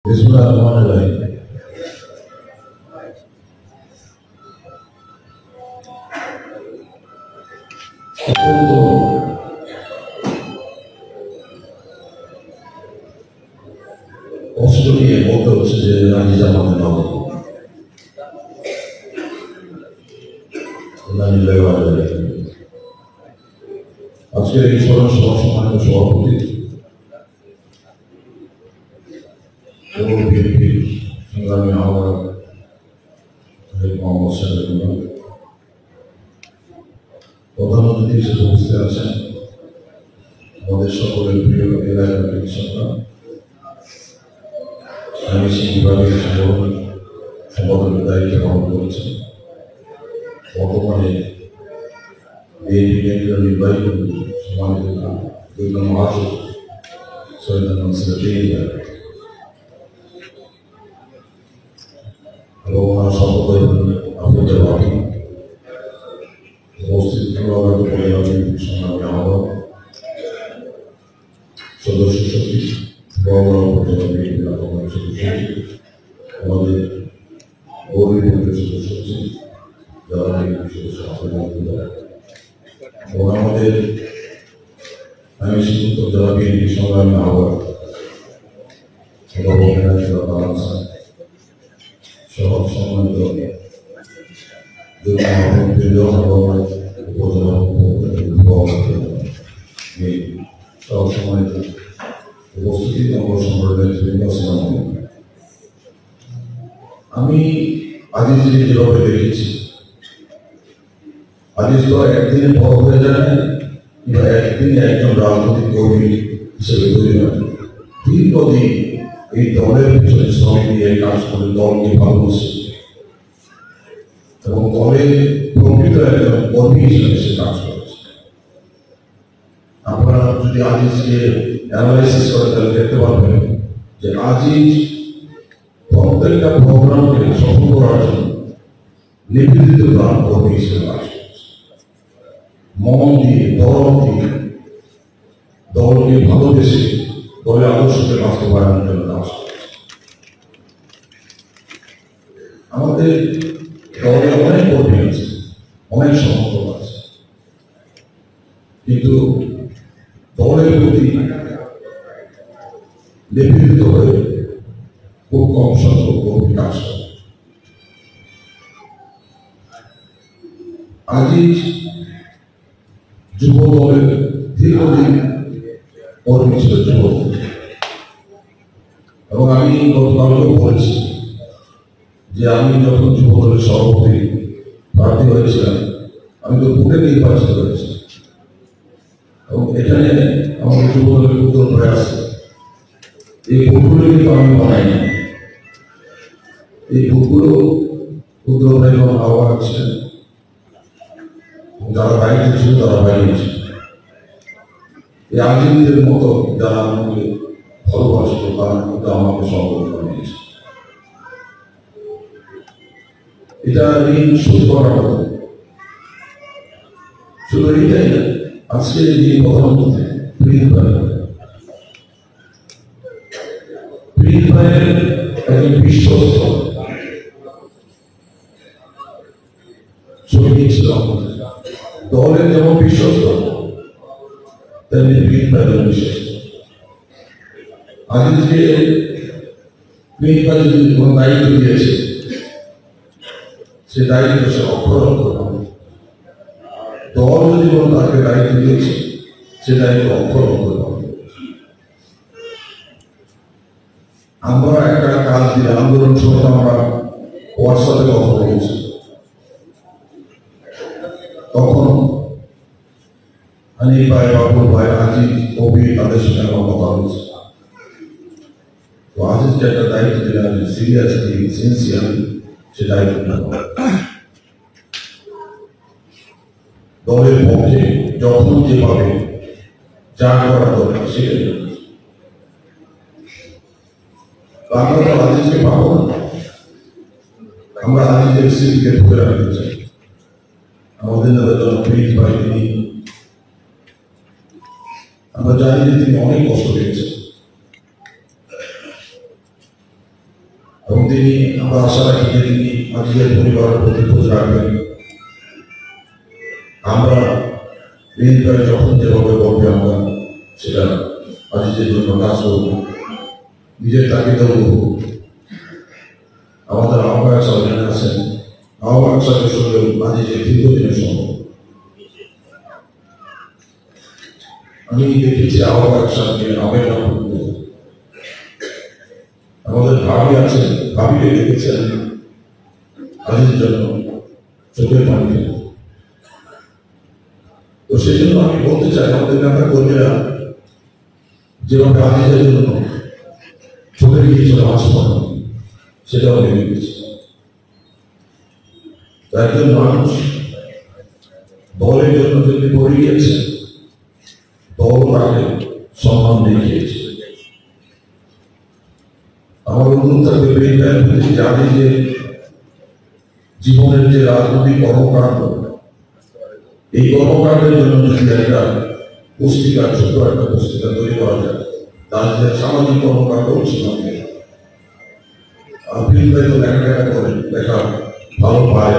বিসমিল্লাহির অত্যন্ত কষ্ট নিয়ে বলতে হচ্ছে যে আজিজ আমাদের নগর আজকের এই স্মরণ সভা সম্মানিত সভাপতি বিএনপির সংগ্রামী আহ্বায়ক মোহাম্মদ সাহেবুল্লাহ, প্রধান অতিথি হিসেবে উপস্থিত আছেন আমাদের সকলের প্রিয় এলাকার সন্তান আইনশৃঙ্খলা বিভাগের সম্পাদকের দায়িত্ব পালন করেছেন। বর্তমানে বিএনপি কেন্দ্রীয় নির্বাহী কমিটি সম্মানিত মহাসচিব সৈয়দ নাসির এবং ওনার সম্পাদক আব্দুল রাহিম, উপস্থিত সংগ্রামী আহ্বায়ক, সদস্য সচিব, আমাদের গৌরী সদস্য সচিব, যারা এবং আমাদের আইনশৃঙ্খলা যারা বিএনপি সংগ্রামী আহ্বায়ক সহ সম্মানিত সম্মানিত উপস্থিতি আমি আজিজকে যেভাবে দেখেছি, আজিজ তো একদিনে বড় হয়ে যায় কিংবা একদিনে একজন রাজনৈতিক কর্মী হিসেবে তৈরি হয়। দীর্ঘদিন এই দলের পিছনে শ্রম দিয়ে কাজ করে দলকে ভালোবাসে এবং দলের প্রকৃত একজন কর্মী হিসেবে সে কাজ করেছে। আপনারা যদি আজিজকে অ্যানালাইসিস করে তাহলে দেখতে পারবেন যে আজিজ প্রত্যেকটা প্রোগ্রামকে সফল করার জন্য নিবেদিত প্রাণ কর্মী হিসেবে কাজ করেছে। মন দিয়ে দরদ দিয়ে দলকে ভালোবেসে দলের আদর্শকে বাস্তবায়নের জন্য কাজ করেছে। আমাদের দলে অনেক কর্মী আছে, অনেক সমর্থক আছে, কিন্তু দলের প্রতি নিবেদিত হয়ে খুব কম সংখ্যক কর্মী কাজ করে। আজিজ যুব দলের দীর্ঘদিন কর্মী ছিল যুব, এবং আমি গতকালকেও বলেছি যে আমি যখন যুব দলের সভাপতি প্রার্থী হয়েছিলাম, আমি তো ভোটে নির্বাচিত হয়েছি এবং এখানে আমাদের যুব দলের উত্তর প্রয়াস এই ভোটগুলো কিন্তু আমি বানাইনি। এই ভোটগুলো উত্তর প্রয়াস আহ্বায়ক ছিলেন, যারা বাইরে ছিল তারা বাইরে ছিল। এই আজিজদের মতো যারা আমাকে ভালোবাসত তারা কিন্তু আমাকে সম্পর্ক বানিয়েছে। এটা ঋণ শোধ করার মতো। শুধু এইটাই না, আজকে যে প্রধানমন্ত্রী পীর ভাইয়ের একজন বিশ্বস্ত সৈনিক ছিল আমাদের দলের, যেমন বিশ্বস্ত তেমনি পীর ভাইয়ের বিশ্বস্ত। আজিজকে পীর ভাই যদি কোনো দায়িত্ব দিয়েছে, সে দায়িত্ব সে অক্ষরণ করবে। দল যদি কোনো তাকে দায়িত্ব দিয়েছে, সে দায়িত্ব অক্ষরণ করবে। আমরা একটা কাজ দিলে আন্দোলন সময় আমরা হোয়াটসঅ্যাপে কথা বলেছি, তখন হানিফ ভাই, বাবুল ভাই, আজিজ, কবি তাদের সঙ্গে আমার কথা হয়েছে। তো আজিজকে একটা দায়িত্ব দিলে আমি সিরিয়াসলি সিনসিয়ারলি সে দায়িত্বটা দলের পক্ষে যখন যেভাবে যা করা দরকার সেটাই। আমরা তো আজিজকে পাবো না, আমরা আজিজের স্মৃতিকে ধরে রাখতে চাই। আমাদের নেতা পীর ভাই, তিনি আমরা জানি যে তিনি অনেক কষ্ট পেয়েছেন। এবং তিনি আমরা আশা রাখি যে তিনি আজিজের পরিবারের প্রতি খোঁজ রাখবেন। আমরা বিএনপির যখন যেভাবে বলবে আমরা সেটা আজিজের জন্য কাজ করব, নিজের তাগিদেও করব। আমাদের আহ্বায়ক সাহেব আছেন, আহ্বায়ক সাহেবের সঙ্গে আজিজের দীর্ঘদিনের সম্পর্ক। আমি দেখেছি আহ্বায়ক সাহেবকে আবেদন করতে, আমাদের ভাবি আছেন, ভাবিকে দেখেছেন আজিজের জন্য চোখের পানি ফেলে। তো সেই জন্য আমি বলতে চাই আমাদের নেতা কর্মীরা যেভাবে আজিজের জন্য চোখে গিয়েছিল হাসপাতাল, সেটাও ভেঙে গেছে। একজন মানুষ দলের জন্য যদি পড়ে গিয়েছে, দল তাকে সম্মান দেখিয়েছে। আমার অনুরোধ থাকবে জানি যে জীবনের যে রাজনৈতিক কর্মকাণ্ড, এই কর্মকাণ্ডের জন্য যদি একটা পুস্তিকা, ছোট একটা পুস্তিকা তৈরি করা যায়, তাহলে সামাজিক কর্মকাণ্ড সীমান্ত আপনি হয়তো লেখালেখা করেন, লেখা ভালো পায়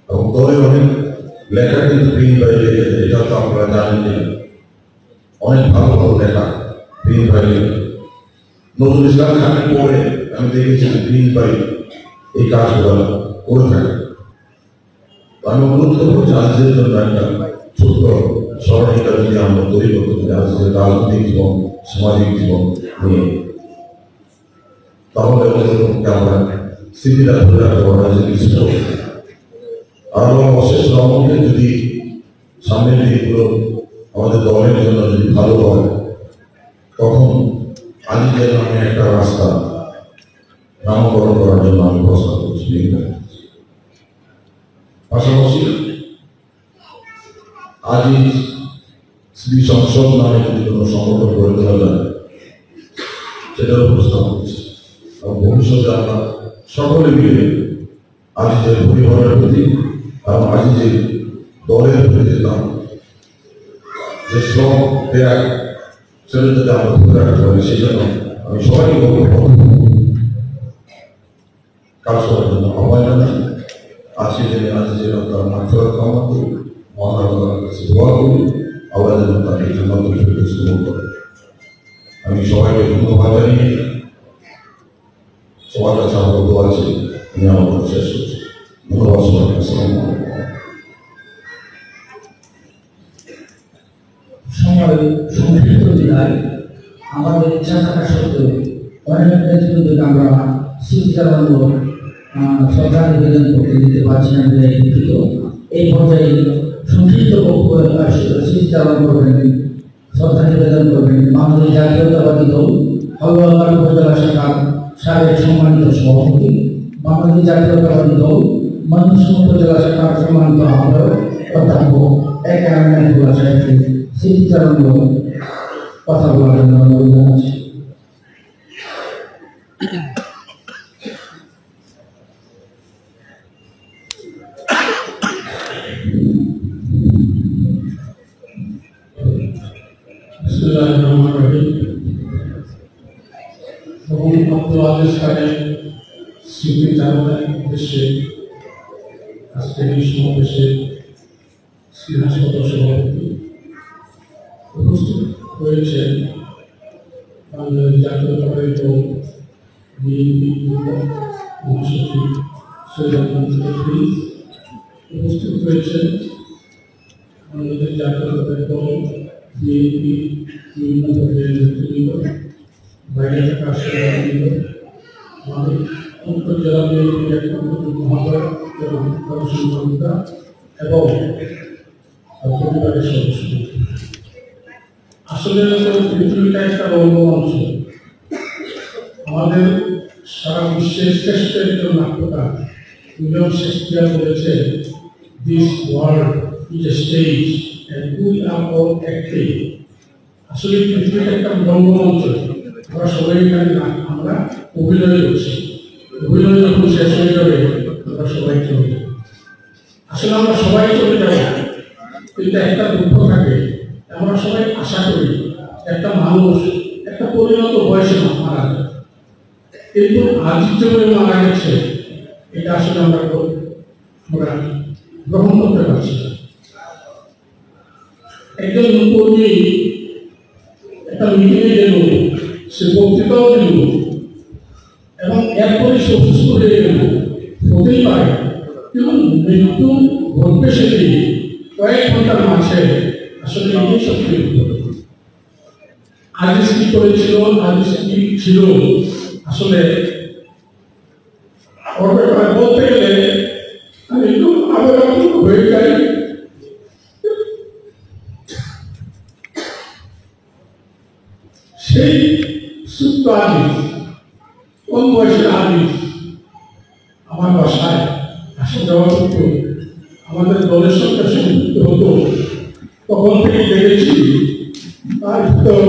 এবং দলে অনেক লেখা কিন্তু প্রিন্ট বাইরে লেখেছে, এটা তো আপনারা জানেন যে অনেক ভালো ভালো লেখা প্রিন্ট বাইরে। নজরুল ইসলাম খানের পরে আমি দেখেছি প্রিন্ট বাইরে এই কাজগুলো করে থাকে। আমি অনুরোধ করবো যে আজকের জন্য একটা ছোট্ট স্মরণিকা যদি আমরা তৈরি করতে পারি আজকের রাজনৈতিক জীবন, সামাজিক জীবন নিয়ে, তাহলে আমরা স্মৃতিটা ধরে রাখতে পারা যে কিছুটা আরো অশেষ রহমতে যদি সামনের দিকগুলো আমাদের দলের জন্য যদি ভালো হয়, তখন আজিজের নামে একটা রাস্তা নামকরণ করার জন্য আমি প্রস্তাব করছি। পাশাপাশি আজিজ স্ত্রী সংসদ নামে যদি কোনো সংগঠন গড়ে তোলা যায়, সেটারও প্রস্তাব করছি। এবং ভবিষ্যতে আমরা সকলে মিলে আজিজের পরিবারের প্রতি এবং আজিজের দলের প্রতি নাম যে শ্রম ত্যাগ, সেটা যদি আমরা ধরে রাখতে পারি, সেই জন্য আমি সবাইকে বলবো কাজ করার জন্য আহ্বান জানাই। আজকে জেনে আজিজের তার মানফরত কামনা করি, মহান কাছে দোয়া করি, আবার যেন তাকে জান্নাতুল ফেরদৌস কবুল করে। আমি সবাইকে ধন্যবাদ জানিয়ে সবার কাছে আমার দোয়া আছে, আমি আমার কথা শেষ করছি। ধন্যবাদ সবাইকে। আসসালামু আলাইকুম। সময় সংক্ষিপ্ত বিদায়, আমাদের ইচ্ছা থাকা সত্ত্বেও অনেক নেতৃত্বকে আমরা স্মৃতিচারণ শ্রদ্ধা নিবেদন করতে দিতে পারছি না, দুঃখিত। এই পর্যায়ে সংক্ষিপ্ত স্মৃতিচারণ করবেন, শ্রদ্ধা নিবেদন করবেন বাংলাদেশ জাতীয়তাবাদী দল হালুয়াঘাট উপজেলা শাখার সাবেক সম্মানিত সভাপতি, বাংলাদেশ জাতীয়তাবাদী দল ময়মনসিংহ উপজেলা শাখার সম্মানিত আহ্বায়ক অধ্যাপক একে আমিনুল্লাহ সাহেবকে স্মৃতিচারণ কথা বলার জন্য অনুরোধ জানাচ্ছি। স্মৃতিচারণের উদ্দেশ্যে আজকের এই সমাবেশে সদস্য সভাপতি উপস্থিত হয়েছেন বাংলাদেশ জাতীয়তাবাদী দল বিএনপি মহাসচিব সৈয়দ আহমদ, উপস্থিত হয়েছেন বাংলাদেশ জাতীয়তাবাদী দল বিএনপি বিভিন্ন পর্যায়ের নেতৃবৃন্দ, বাইরে থাকা সভাপতিবৃন্দ, আমাদের জেলা বিএনপির একমাত্র মহাদয় এবং কর্মসংখ্যা এবং পরিবারের সদস্য। আসলে পৃথিবীটা একটা রঙ্গমঞ্চ। আমাদের সারা বিশ্বের শ্রেষ্ঠ একজন নাট্যকার উইলিয়াম শেক্সপিয়ার বলেছেন, this world is a stage and we are all acting. আসলে পৃথিবীটা একটা রঙ্গমঞ্চ, আমরা সবাই আমরা অভিনয় করছি। অভিনয় যখন শেষ হয়ে যাবে আমরা সবাই চলে যাব। আসলে আমরা সবাই চলে যাব, কিন্তু একটা দুঃখ থাকে, আমরা সবাই আশা করি একটা মানুষ একটা পরিণত বয়সে মারা যায়। কিন্তু আজিজ যেভাবে মারা গেছে এটা আসলে আমরা গ্রহণ করতে পারছি না। একজন কর্মী একটা মিটিংয়ে গেল, সে বক্তৃতাও দিল এবং এরপরে সে অসুস্থ হয়ে গেল, হতেই পারে, কিন্তু মৃত্যু ঘটবে সেটি কয়েক ঘন্টার মাঝে। আসলে এটাই সত্যি। আজিজ কি করেছিল, আজিজ কি ছিল, আসলে ওর ব্যাপারে বলতে গেলে আমি একটু আবেদন হয়ে যাই। সেই সুপ্ত আজিজ, কম বয়সের আজিজ আমার বাসায় আসা যাওয়া করত, আমাদের দলের সঙ্গে সম্পৃক্ত হতো। তখন থেকে দেখেছি তার ভিতর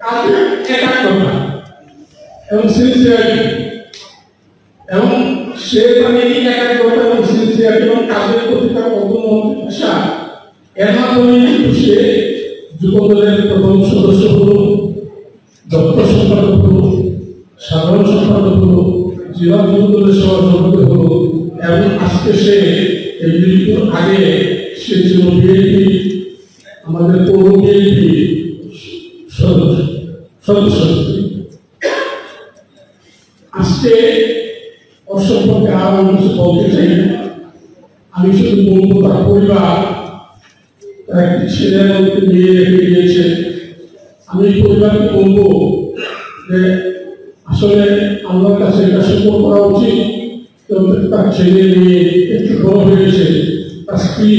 কাজের একাগ্রতা এবং সিনসিয়ারিটি, এবং সে মানে এই একাগ্রতা এবং সিনসিয়ারিটি এবং কাজের প্রতি তার অদম্য আশা, এর মাধ্যমে কিন্তু সে যুবদলের প্রথম সদস্য হল, দপ্তর সম্পাদক হল, সাধারণ সম্পাদক হল, জেলা যুবদলের সভাপতি হল, এবং আজকে সে এই মৃত্যুর আগে সে ছিল বিএনপি, আমাদের পৌর বিএনপি সদস্য। আজকে ওর সম্পর্কে আরো আমি কিছু বলতে চাই না। আমি শুধু বলবো তার পরিবার, তার একটি ছেলে একটি মেয়ে রেখে দিয়েছে। আমি পরিবারকে বলবো যে আসলে আল্লাহর কাছে এটা শুকর করা উচিত। তার ছেলে মেয়ে একটু বড় হয়েছে, তার স্ত্রী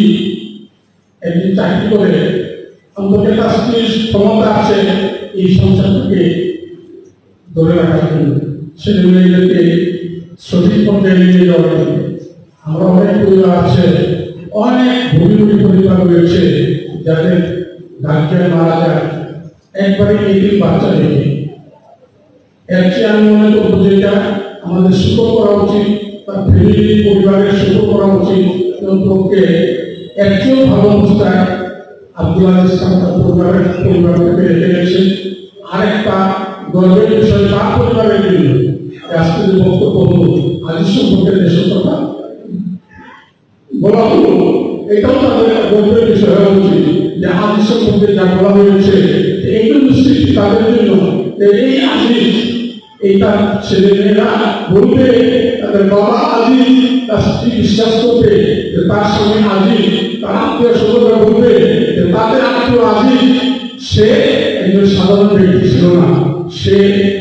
একদিন চাকরি করে, অন্তত তার স্ত্রীর ক্ষমতা আছে এই সংসারটাকে ধরে রাখার জন্য, ছেলে মেয়েদেরকে সঠিক পর্যায়ে নিয়ে যাওয়ার জন্য। আমরা অনেক পরিবার আছে, অনেক ভূমি পরিবার রয়েছে যাদের গার্জিয়ান মারা যায় একবারে এই বাচ্চা নেই। এর চেয়ে আমি মনে করবো যেটা আমাদের শুকর করা উচিত, তার ফ্যামিলি পরিবারের শুকর করা উচিত। পক্ষে একজন ভালো অবস্থায় আব্দুল আজিজ খান তার পরিবারকে রেখে গেছেন। আরেকটা গর্বের বিষয় তার পরিবারের জন্য আজকে যে বক্তব্য হলো আজিজ সম্পর্কে দেশের কথা বলা হলো, এটাও তাদের একটা গর্বের বিষয় হওয়া উচিত যে আজিজ সম্পর্কে যা বলা হয়েছে এইগুলো নিশ্চিত তাদের জন্য। এই আজিজ, এই তার ছেলে মেয়েরা বলবে, তাদের বাবা আজিজ, তার স্ত্রী বিশ্বাস করবে যে তার স্বামী আজিজ, তার আত্মীয় স্বজনরা বলবে যে তাদের আত্মীয় আজিজ। সে একজন সাধারণ ব্যক্তি ছিল না, সে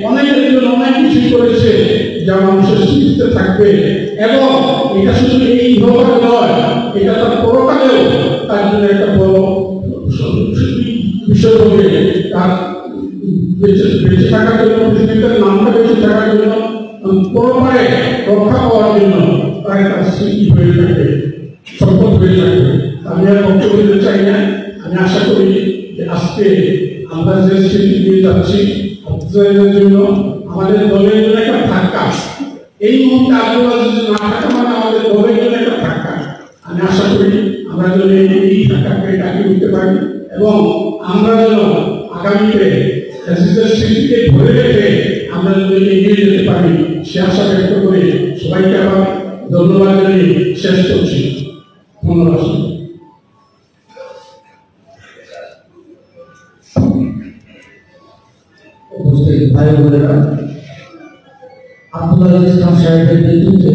অনেকের জন্য অনেক কিছু করেছে যা মানুষের স্মৃতিতে থাকবে। এবং এটা শুধু এই ইহকালে নয়, এটা তার পরকালেও তার জন্য একটা বড় বিষয় হবে। তার বেঁচে থাকার জন্য, পৃথিবীতে নামটা বেঁচে থাকার জন্য, পরপারে রক্ষা পাওয়ার জন্য তার একটা স্মৃতি হয়ে থাকে, সম্পদ হয়ে থাকে। আমি আর বক্তব্য দিতে চাই না। আমি আশা করি যে আজকে আমরা যে স্মৃতি দিয়ে যাচ্ছি আব্দুলের জন্য, আমাদের দলের জন্য একটা ধাক্কা। এই মুহূর্তে আব্দুল আজিজ না থাকা মানে আমাদের দলের জন্য একটা ধাক্কা। আমি আশা করি আমরা যেন এই ধাক্কাকে কাটিয়ে উঠতে পারি এবং আমরা যেন আগামীতে আজিজের স্মৃতিকে ধরে রেখে আমরা যদি এগিয়ে যেতে পারি, সে আশা ব্যক্ত করে সবাইকে আবার ধন্যবাদ জানিয়ে শেষ করছি। ধন্যবাদ। উপস্থিত ভাই বোনেরা, আব্দুল আজিজ খান সাহেবের নেতৃত্বে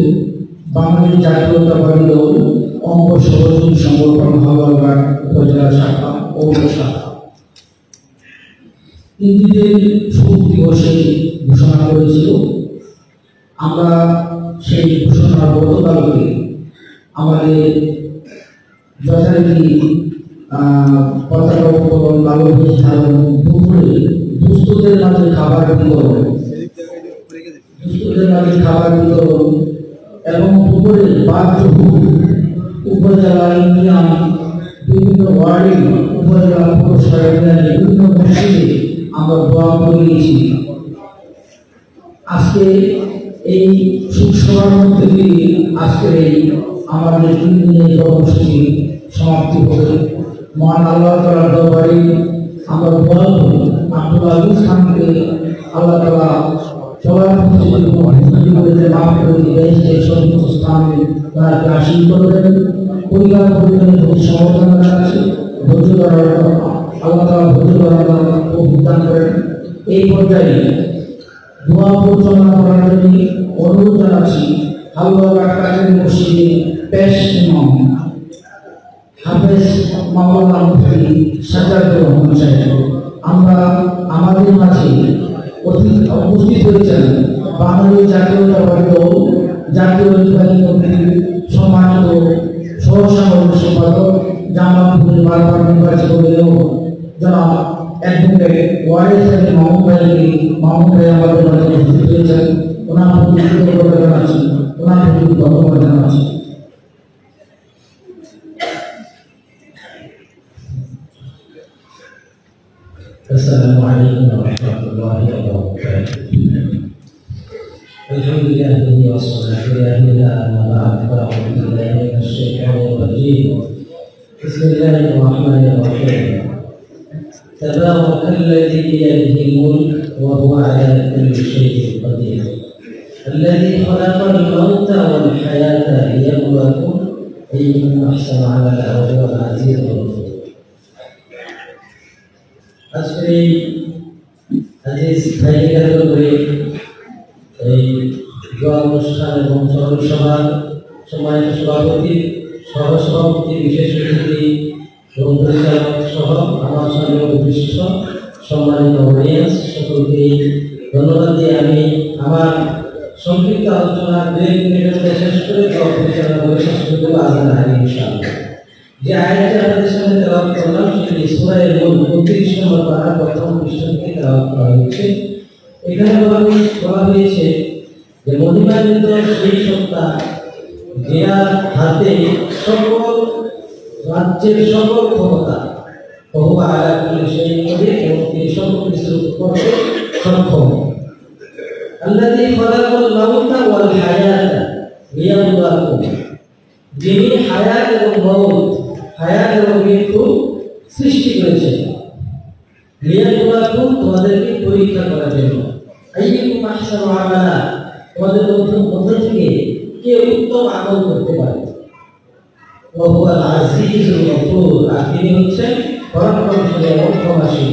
বাংলাদেশ জাতীয়তাবাদী দল অঙ্গ সহযোগী সংগঠন হাওড়াঘাট উপজেলা শাখা ও শাখা ইন্দিদের শোক দিবসে ঘোষণা করেছিল। আমরা সেই ঘোষণার গতকালকে আমাদের যথারীতি পতাকা উত্তোলন, কালো বেশ ধারণ, দুপুরে দুস্থদের মাঝে খাবার বিতরণ এবং দুপুরে উপজেলা ইউনিয়ন বিভিন্ন ওয়ার্ডে, উপজেলা পৌরসভা ইউনিয়নে বিভিন্ন মসজিদে আমরা দোয়া করিয়েছি। আজকে এই সুসভার মধ্যে দিয়ে আজকের এই আমাদের 3 দিনের কর্মসূচি সমাপ্তি হবে। মহান আল্লাহ তাআলার দরবারে আমরা দোয়া করি আব্দুল আজিজ খানকে আল্লাহ তাআলা চলার মুসলিমদের মাফ করে দিবেন, এই সমস্ত স্থানে তাকে আশীর্বাদ করবেন। পরিবার পরিজনের প্রতি সমর্থনা জানাচ্ছি, ধৈর্য ধরার আল্লাহ তাআলা ধৈর্য ধরার অভিজ্ঞান করেন। এই পর্যায়ে দোয়া পরিচালনা করার জন্য অনুরোধ জানাচ্ছি হালুয়াঘাট কাজী মসজিদে পেশ ইমাম হাফেজ মাওলানা মুফতি সাজ্জাদুর রহমান সাহেব। আমরা আমাদের মাঝে উপস্থিত হয়েছেন বাঙালি জাতীয়তাবাদী দল জাতীয় নির্বাহী কমিটির সম্মানিত সহসাধারণ সম্পাদক জামালপুরের বারবার নির্বাচিত হয়েও জনাব অ্যাডভোকেট ওয়ারেস আলী মাহমুদ ভাই আমাদের মাঝে উপস্থিত হয়েছেন। ওনার প্রতি কৃতজ্ঞতা জানাচ্ছি, ওনার প্রতি ধন্যবাদ জানাচ্ছি। السلام عليكم ورحمة الله وبركاته. الحمد لله والصلاة والسلام على أعوذ بالله من الشيطان الرجيم. بسم الله الرحمن الرحيم. تبارك الذي بيده الملك وهو على كل شيء قدير. الذي خلق الموت والحياة ليبلوكم أيكم أحسن عملا وهو العزيز الغفور. আজকে আজিজ ভাইকে কেন্দ্র করে এই দোয়া অনুষ্ঠান এবং স্মরণ সভার সম্মানিত সভাপতি, সহসভাপতি, বিশেষ অতিথি এবং পরিচালক সহ আমার সঙ্গে উপবিষ্ট সম্মানিত অডিয়েন্স সকলকে ধন্যবাদ দিয়ে আমি আমার সংক্ষিপ্ত আলোচনা 2 মিনিটের মধ্যে শেষ করে দোয়া পরিচালনা করে শেষ করে দেবো আজান আগে ইনশাআল্লাহ। যে আয়াতটি আপনাদের সামনে তেলাওয়াত করলাম সেটি সূরা মুলক 32 নম্বর পারা প্রথম পৃষ্ঠা থেকে তেলাওয়াত করা হয়েছে। এখানে বলা হয়েছে যে মহিমান্বিত সেই সত্তা যার হাতে সকল রাজ্যের সকল ক্ষমতা, বহু আলা কুল্লি শাইইন কদির, এবং তিনি সকল কিছুর করতে সক্ষম। আল্লাযী খালাকাল মাউতা ওয়াল হায়াতা লিয়াবলুয়াকুম, যিনি হায়াত এবং মওত, হায়াত এবং মৃত্যু সৃষ্টি করেছেন, লিয়াবলুয়াকুম, তোমাদেরকে পরীক্ষা করার জন্য। আইয়ুকুম আহসানু আমালা, তোমাদের মধ্য থেকে কে উত্তম আমল করতে পারে। ওয়া হুয়াল আজিজুল গফুর, আর তিনি হচ্ছেন পরাক্রমশালী এবং ক্ষমাশীল।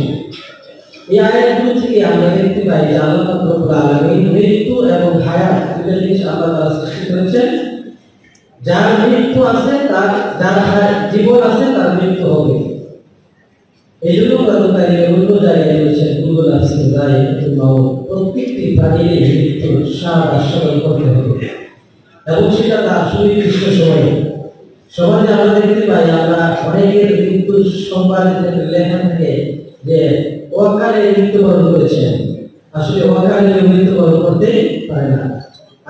এই আয়াতগুলো থেকে আমরা দেখতে পাই যে আল্লাহ রাব্বুল আলামিন মৃত্যু এবং হায়াত দুটো জিনিস আল্লাহ তাআলা সৃষ্টি করেছেন। যার মৃত্যু আছে তার, যার জীবন আছে তার মৃত্যু হবে। এই জন্য কারণকারী অন্য জায়গায় রয়েছে দুর্বল আছে গায়ে প্রত্যেকটি প্রাণীর মৃত্যুর স্বাদ আস্বাদন করতে হবে এবং সেটা তার সুনির্দিষ্ট সময়ে। সমাজে আমরা দেখতে পাই, আমরা অনেকের মৃত্যু সংবাদ লেখা থাকে যে অকালে মৃত্যুবরণ করেছেন, আসলে অকালে মৃত্যুবরণ করতে পারে না।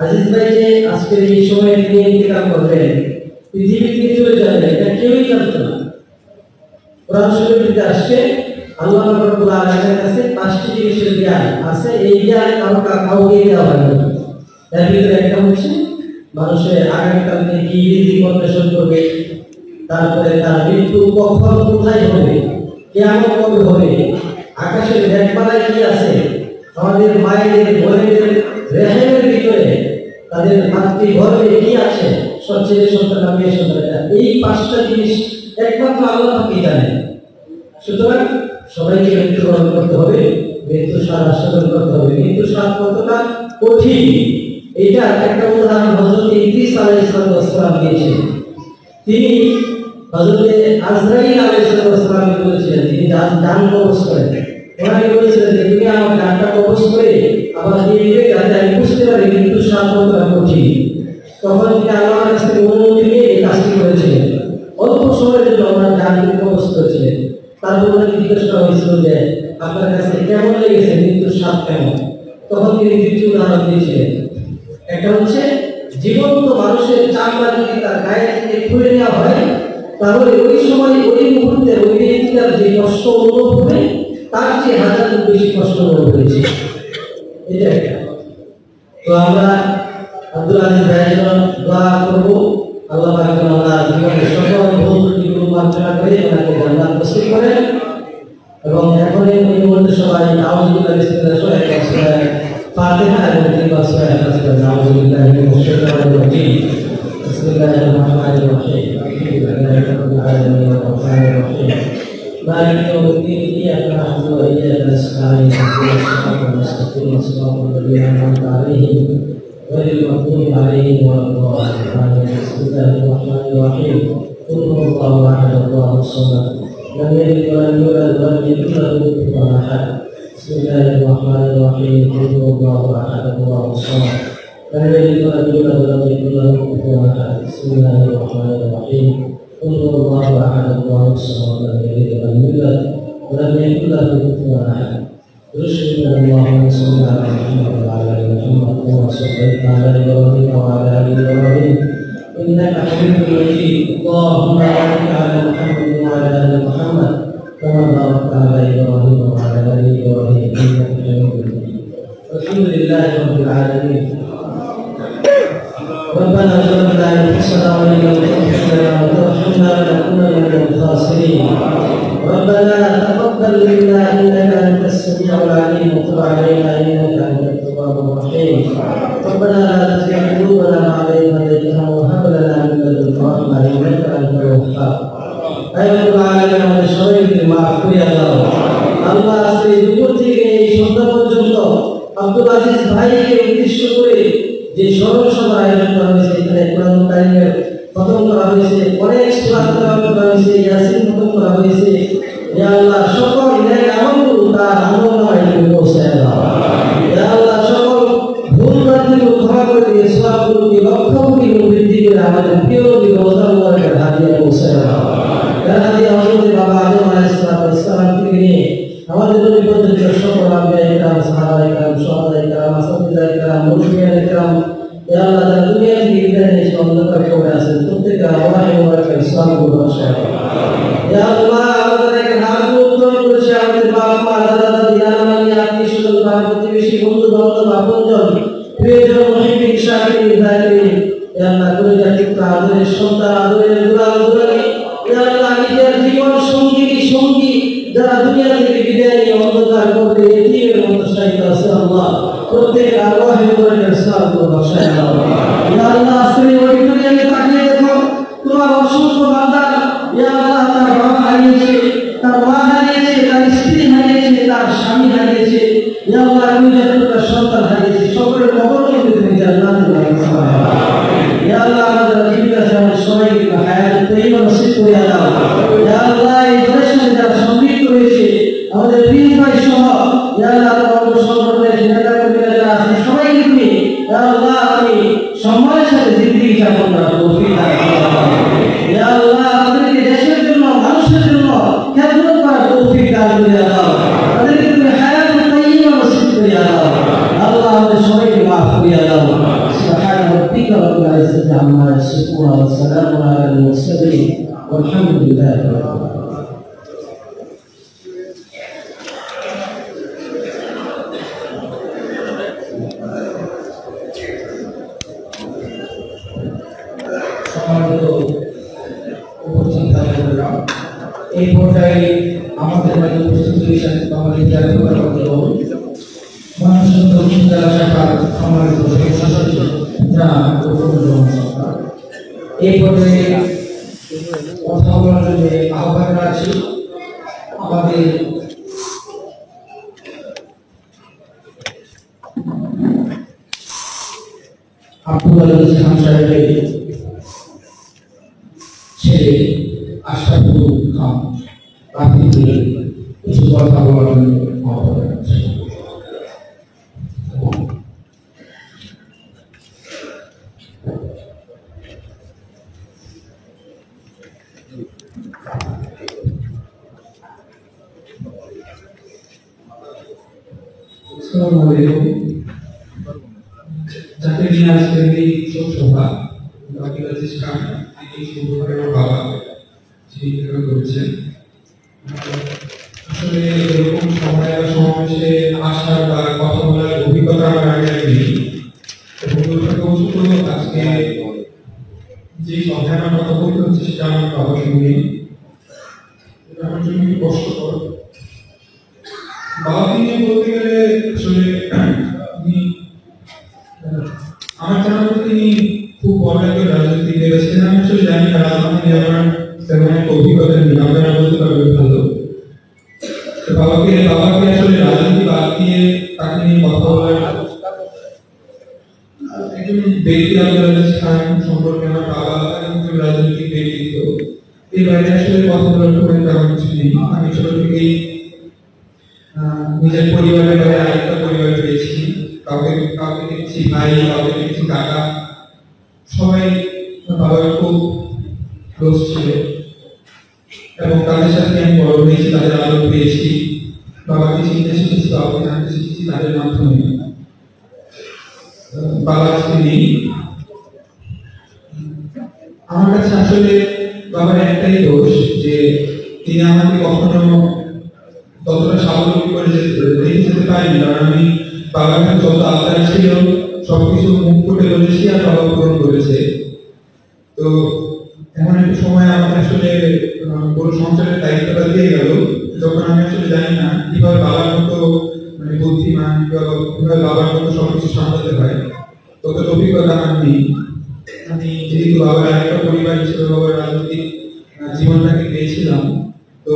আজিজ ভাই যে আজকের এই সময়ে তিনি ইন্তেকাল করবেন, পৃথিবী থেকে চলে যাবেন, এটা কেউই জানত না। কোরআন শরীফে আসছে আল্লাহ রাব্বুল আলামিনের কাছে 5টি জিনিসের জ্ঞান আছে, এই জ্ঞান কাউকে দেওয়া হয়নি। তার ভিতরে একটা হচ্ছে মানুষের আগামীকাল থেকে কি রিজিক অন্বেষণ করবে, তারপরে তার মৃত্যু কখন কোথায় হবে, কিয়ামত কবে হবে, আকাশের মেঘমালায় কি আছে, আমাদের মায়েদের বোনেদের রেহেমের ভিতরে তাদের মাতৃগর্ভে কি আছে, সচ্ছেলে সন্তান না মেয়ে সন্তান, এই 5টা জিনিস একমাত্র আল্লাহ পাকই জানেন। সুতরাং সবাইকে মৃত্যুবরণ করতে হবে, মৃত্যু স্বাদ আস্বাদন করতে হবে। মৃত্যু স্বাদ কতটা কঠিন, এটা একটা উদাহরণ হযরত ইদ্রিস আলাইহিস সালাম দিয়েছেন। তিনি হযরত আজরাইল আলাইহিস সালামকে বলেছিলেন, তিনি ডান কবজ করেন, ওনাকে বলেছিলেন যে তুমি আমার ডানটা কবজ করে আবার দিয়ে দিবে যাতে আমি বুঝতে পারি মৃত্যু স্বাদ কতটা কঠিন। তখন তিনি আল্লাহর কাছ থেকে অনুমতি নিয়ে এই কাজটি করেছিলেন। অল্প সময়ের জন্য ওনার ডানকে কবজ করেছিলেন। তারপর ওনাকে জিজ্ঞেস করা হয়েছিল যে আপনার কাছে কেমন লেগেছে, মৃত্যুর স্বাদ কেমন। তখন তিনি 2টি উদাহরণ দিয়েছিলেন। একটা হচ্ছে জীবন্ত মানুষের চামড়া যদি তার গায়ে থেকে খুলে নেওয়া হয়, তাহলে ওই সময় ওই মুহূর্তে ওই ব্যক্তিটার যে কষ্ট অনুভব হবে তার চেয়ে 1000 গুণ বেশি কষ্ট অনুভব হয়েছে। এটা একটা। তো আমরা আব্দুল আজিজ ভাইয়ের জন্য দোয়া করব, আল্লাহ পাক যেন ওনার জীবনের সকল ভুল ত্রুটিগুলো মার্জনা করে ওনাকে জান্নাত নসিব করেন। এবং এখন এই মুহূর্তে সবাই আউযু বিল্লাহি মিনাশ শাইতানির রাজিম ফাতিহা এবং 3 বার সূরা ইখলাস পড়ে নাউযুবিল্লাহি মিনাশ শাইতানির রাজীম বিসমিল্লাহির রহমানির রহিম আলহামদুলিল্লাহি রাব্বিল আলামিন আর-রাহমানির রহিম মালিকি ইয়াউমিদ্দিন ইyyaka na'budu wa iyyaka nasta'in ihdinas siratal mustaqim siratal ladzina an'amta 'alaihim ghairil maghdubi 'alaihim waladdallin bismillahir rahmanir rahim qul huwallahu ahad Allahus samad lam yalid wa lam yulad wa lam yakul lahu kufuwan ahad bismillahir rahmanir rahim qul huwallahu ahad Allahus samad lam yalid wa lam yulad wa lam yakul lahu kufuwan ahad bismillahir rahmanir rahim qul huwallahu ahad Allahus samad lam yalid wa lam yulad wa lam yakul lahu kufuwan ahad Allahumma salli ala Muhammad wa ala ali Muhammad kama sallaita ala Ibrahim wa ala ali Ibrahim innaka Hamidum Majid Allahumma barik ala Muhammad wa ala ali Muhammad kama barakta ala Ibrahim wa ala ali Ibrahim innaka Hamidum Majid Alhamdulillahi rabbil alamin ربنا ظلمنا انفسنا وان لم تغفر لنا وترحمنا لنكونن من الخاسرين ربنا تقبل منا انك انت السميع العليم وتب علينا انك انت التواب الرحيم ربنا لا تزغ قلوبنا بعد إذ هديتنا وهب لنا من لدنك رحمه انك انت الوهاب اي رب العالمين আমাদের সবাইকে মাফ করে দাও আল্লাহ আজকে দুপুর থেকে এই সন্ধ্যা পর্যন্ত আব্দুল আজিজ ভাইকে উদ্দেশ্য করে যে সরল সভা আয়োজন করা হয়েছে এখানে কোরআন কারীমের খতম করা হয়েছে অনেক সূরা তেলাওয়াত করা হয়েছে ইয়াসিন খতম করা হয়েছে ইয়া আল্লাহ সকল নেক আমলগুলো তার আমলনামায় তুমি পৌঁছায় দাও ইয়া আল্লাহ সকল ভুল ভ্রান্তিগুলো ক্ষমা করে দিয়ে সওয়াবগুলোকে লক্ষ কোটি গুণ বৃদ্ধি করে আমাদের প্রিয় নবী রওজা মুবারকের হাদিয়া পৌঁছায় দাও ইয়া হাদিয়া হযরত বাবা আদম আলাইহিস সালাম থেকে নিয়ে আমাদের নবী পর্যন্ত সকল আম্বিয়া ইকরাম সাহাবা ইকরাম সুহাদা ইকরাম আসাদিদা ইকরাম মুরশিদিন ইকরাম ইয়া আল্লাহ যারা দুনিয়া থেকে বিদায় নিয়ে অন্ধকার কবরে আছেন প্রত্যেককে আল্লাহ মুবারকের ইসলাম গ্রহণ করে ইয়া আল্লাহ আমাদেরকে নামগুলো উত্তম করেছে আমাদের বাবা মা দাদা দাদি নানা নানি আত্মীয় স্বজন পাড়া প্রতিবেশী বন্ধু বান্ধব আপনজন প্রিয়জন মুহিবিন শাকিরিন যাকিরিন ইয়া আল্লাহ কলিজা টুকরা আদরের সন্তান আদরের দুলাল দুলালি ইয়া আল্লাহ নিজের জীবন সঙ্গী যারা দুনিয়া থেকে বিদায় নিয়ে অন্ধকার কবরে এতিমের মতো শায়িত আছে আল্লাহ প্রত্যেক আল্লাহ মুবারকের সালাত বর্ষায় দাও ইয়া আল্লাহ আজকের অডিটোরিয়ামে তাকিয়ে দেখো তোমার অসংখ্য বান্দা ইয়া আল্লাহ তার বাবা হারিয়েছে তার মা হারিয়েছে তার স্ত্রী হারিয়েছে তার স্বামী হারিয়েছে ইয়া আল্লাহ তুমি যতটা সন্তান হারিয়েছে সকলের কবরকে তুমি জান্নাতে দাও ইয়া আল্লাহ আমাদের জীবিত আছে আমাদের সবাইকে হায়াত তৈয়বা নসিব করে দাও ইয়া আল্লাহ এই জনসংখ্যা যারা সম্মিলিত হয়েছে আমাদের পীর ভাই সহ ইয়া আল্লাহ তোমার সংগঠনের নেতা কর্মীরা যারা আছে সবাইকে তুমি ইয়া আল্লাহ তুমি সম্মানের সাথে জিন্দেগি যাপন করার তৌফিক দান করো ইয়া আল্লাহ আমাদেরকে দেশের জন্য মানুষের জন্য খেদমত করার তৌফিক দান করে দাও আমাদেরকে তুমি হায়াত তৈয়বা নসিব করে দাও আল্লাহ আমাদের সবাইকে মাফ করে দাও সুবহান রাব্বিকা রাব্বিল ইজ্জাতি আম্মা ইয়াসিফুন ওয়া সালামুন আলাল মুরসালিন ওয়ালহামদুলিল্লাহি রাব্বিল আলামিন এই পর্যায়ে আমাদের মাঝে উপস্থিত হয়েছেন আমাদের জাতীয় মানুষের দক্ষিণ জেলা শাখার সম্মানিত সদস্য এই পর্যায়ে কথা বলার জন্য আহ্বান রাখছি আমাদের আব্দুল আলী খান সাহেবের ছেলে আশরাফুল খান রাফিকে কিছু কথা বলার জন্য আহ্বান রাখছি আসসালামু আলাইকুম জাতীয় দিনাজপুরের এই শোক সভা আব্দুল আজিজ খান তিনি শুরু করেন বাবা যিনি করেছেন আসলে এরকম সময় সমাবেশে আসার বা কথা বলার অভিজ্ঞতা আমার আগে নেই এবং আজকে যে সভায় আমার কথা বলতে হচ্ছে সেটা আমার বাবা শুনি এটা আমার জন্য একটু কষ্টকর বাবা নিয়ে বলতে গেলে আসলে আমার জানা মতে তিনি খুব বড় একজন রাজনীতিবিদ ছিলেন। আমি আসলে জানি না, রাজনীতি নিয়ে আমার তেমন একটা অভিজ্ঞতা নেই, আপনারা বলতে পারবেন ভালো। তো বাবাকে আসলে রাজনীতি বাদ দিয়ে তাকে নিয়ে কথা বলার একজন ব্যক্তি আব্দুল খান সম্পর্কে আমার বাবা একজন রাজনৈতিক ব্যক্তিত্ব, এই বাইরে আসলে কথা বলার খুব একটা আমার কিছু নেই। আমি ছোট থেকেই নিজের পরিবারের বাইরে আরেকটা পরিবার পেয়েছি, কাউকে দেখছি ভাই, কাউকে দেখছি কাকা, সবাই বাবার খুব ক্লোজ ছিল এবং তাদের সাথে আমি বড় হয়েছি, তাদের আলো পেয়েছি, বাবাকে চিনতে শিখেছি, বাবাকে জানতে শিখেছি তাদের মাধ্যমে। বাবা আজকে নেই। আমার কাছে আসলে বাবার একটাই দোষ যে তিনি আমাকে কখনো ততটা স্বাবলম্বী করে রেখে যেতে পারিনি, কারণ আমি বাবার কাছে যত আবদার ছিল সবকিছু মুখ ফুটে বলেছি আর বাবা পূরণ করেছে। তো এমন একটা সময় আমাকে আসলে পুরো সংসারের দায়িত্বটা দিয়ে গেল, যখন আমি আসলে জানি না কিভাবে বাবার মতো মানে বুদ্ধিমান, কিভাবে বাবার মতো সবকিছু সামলাতে হয়, তত অভিজ্ঞতা আমার নেই। আমি যেহেতু বাবার আরেকটা পরিবার হিসেবে বাবার রাজনৈতিক জীবনটাকে পেয়েছিলাম, তো